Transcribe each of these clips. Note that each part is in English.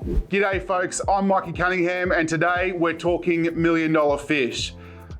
G'day folks, I'm Mikey Cunningham and today we're talking $1 million fish.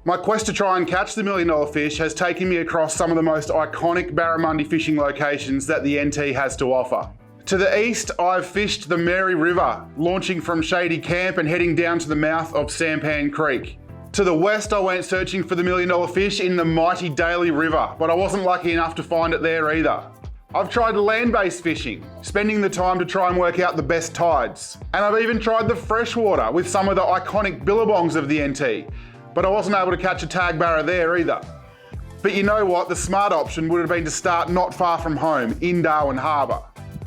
My quest to try and catch the $1 million fish has taken me across some of the most iconic barramundi fishing locations that the NT has to offer. To the east, I've fished the Mary River, launching from Shady Camp and heading down to the mouth of Sampan Creek. To the west, I went searching for the $1 million fish in the mighty Daly River, but I wasn't lucky enough to find it there either. I've tried land-based fishing, spending the time to try and work out the best tides. And I've even tried the freshwater with some of the iconic billabongs of the NT, but I wasn't able to catch a tag barra there either. But you know what, the smart option would have been to start not far from home, in Darwin Harbour.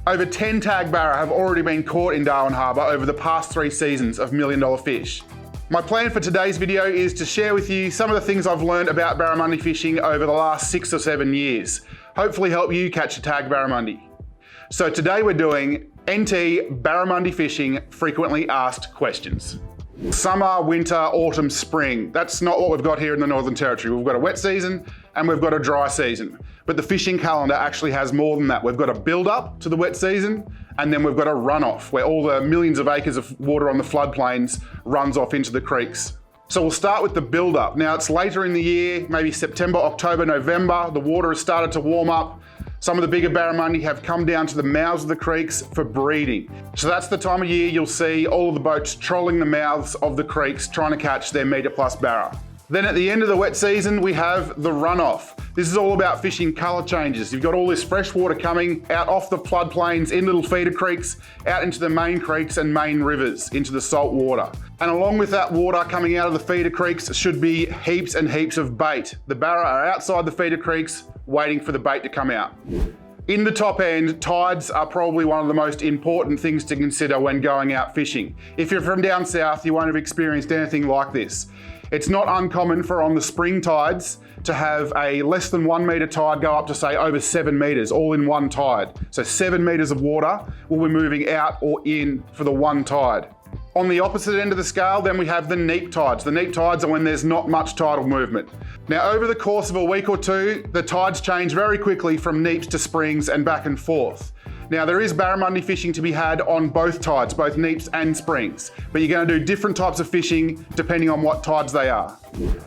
Over 10 tag barra have already been caught in Darwin Harbour over the past 3 seasons of $1 million fish. My plan for today's video is to share with you some of the things I've learned about barramundi fishing over the last 6 or 7 years. Hopefully help you catch a tag barramundi. So today we're doing NT barramundi fishing frequently asked questions. Summer, winter, autumn, spring. That's not what we've got here in the Northern Territory. We've got a wet season and we've got a dry season. But the fishing calendar actually has more than that. We've got a build up to the wet season and then we've got a runoff where all the millions of acres of water on the floodplains runs off into the creeks. So we'll start with the build up. Now it's later in the year, maybe September, October, November. The water has started to warm up. Some of the bigger barramundi have come down to the mouths of the creeks for breeding. So that's the time of year you'll see all of the boats trolling the mouths of the creeks trying to catch their metre plus barra. Then at the end of the wet season, we have the runoff. This is all about fishing colour changes. You've got all this fresh water coming out off the floodplains in little feeder creeks, out into the main creeks and main rivers, into the salt water. And along with that water coming out of the feeder creeks should be heaps and heaps of bait. The barra are outside the feeder creeks waiting for the bait to come out. In the top end, tides are probably one of the most important things to consider when going out fishing. If you're from down south, you won't have experienced anything like this. It's not uncommon for on the spring tides to have a less than 1 metre tide go up to say over 7 metres, all in one tide. So 7 metres of water will be moving out or in for the one tide. On the opposite end of the scale, then we have the neap tides. The neap tides are when there's not much tidal movement. Now over the course of a week or two, the tides change very quickly from neaps to springs and back and forth. Now there is barramundi fishing to be had on both tides, both neaps and springs, but you're going to do different types of fishing depending on what tides they are.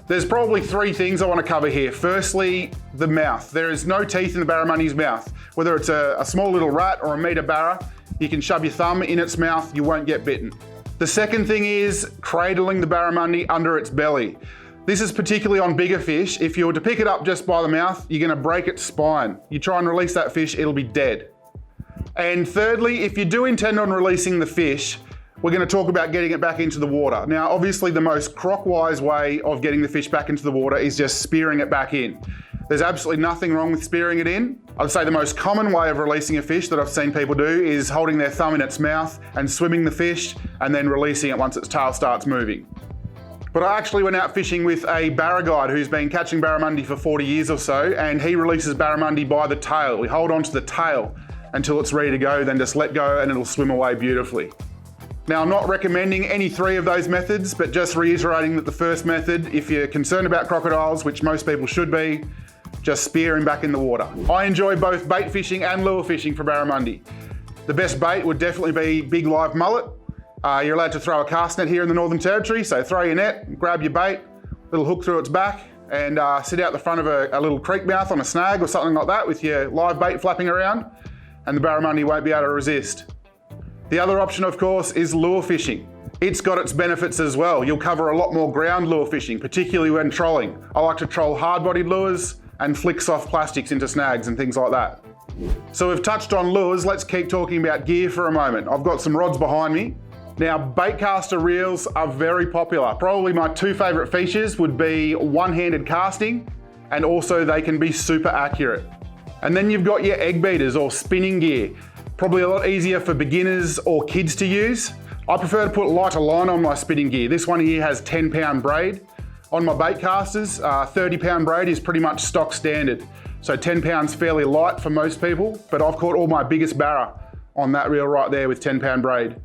There's probably 3 things I want to cover here. Firstly, the mouth. There is no teeth in the barramundi's mouth. Whether it's a small little rat or a metre barra, you can shove your thumb in its mouth, you won't get bitten. The second thing is cradling the barramundi under its belly. This is particularly on bigger fish. If you were to pick it up just by the mouth, you're going to break its spine. You try and release that fish, it'll be dead. And thirdly, if you do intend on releasing the fish, we're going to talk about getting it back into the water. Now, obviously the most croc-wise way of getting the fish back into the water is just spearing it back in. There's absolutely nothing wrong with spearing it in. I'd say the most common way of releasing a fish that I've seen people do is holding their thumb in its mouth and swimming the fish and then releasing it once its tail starts moving. But I actually went out fishing with a barra guide who's been catching barramundi for 40 years or so, and he releases barramundi by the tail. We hold onto the tail until it's ready to go, then just let go and it'll swim away beautifully. Now, I'm not recommending any 3 of those methods, but just reiterating that the first method, if you're concerned about crocodiles, which most people should be, just spear him back in the water. I enjoy both bait fishing and lure fishing for barramundi. The best bait would definitely be big live mullet. You're allowed to throw a cast net here in the Northern Territory, so throw your net, grab your bait, little hook through its back, and sit out the front of a little creek mouth on a snag or something like that with your live bait flapping around, and the barramundi won't be able to resist. The other option, of course, is lure fishing. It's got its benefits as well. You'll cover a lot more ground lure fishing, particularly when trolling. I like to troll hard-bodied lures and flick soft plastics into snags and things like that. So we've touched on lures, let's keep talking about gear for a moment. I've got some rods behind me. Now, baitcaster reels are very popular. Probably my 2 favourite features would be one-handed casting, and also they can be super accurate. And then you've got your egg beaters or spinning gear. Probably a lot easier for beginners or kids to use. I prefer to put lighter line on my spinning gear. This one here has 10-pound braid. On my bait casters, 30-pound braid is pretty much stock standard. So 10 pounds fairly light for most people, but I've caught all my biggest barra on that reel right there with 10-pound braid.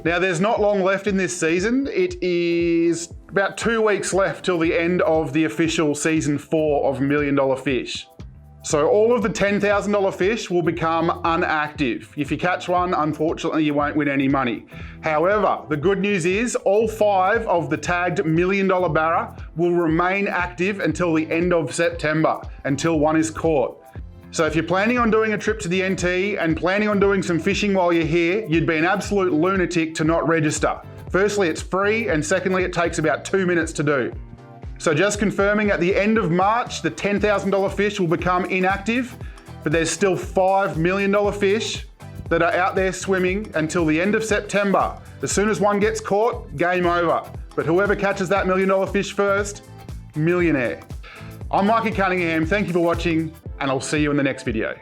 Now there's not long left in this season. It is about 2 weeks left till the end of the official season 4 of $1 Million Fish. So all of the $10,000 fish will become unactive. If you catch one, unfortunately, you won't win any money. However, the good news is all 5 of the tagged $1 million barra will remain active until the end of September, until one is caught. So if you're planning on doing a trip to the NT and planning on doing some fishing while you're here, you'd be an absolute lunatic to not register. Firstly, it's free, and secondly, it takes about 2 minutes to do. So just confirming, at the end of March, the $10,000 fish will become inactive, but there's still $5 million fish that are out there swimming until the end of September. As soon as one gets caught, game over. But whoever catches that $1 million fish first, millionaire. I'm Mikey Cunningham, thank you for watching, and I'll see you in the next video.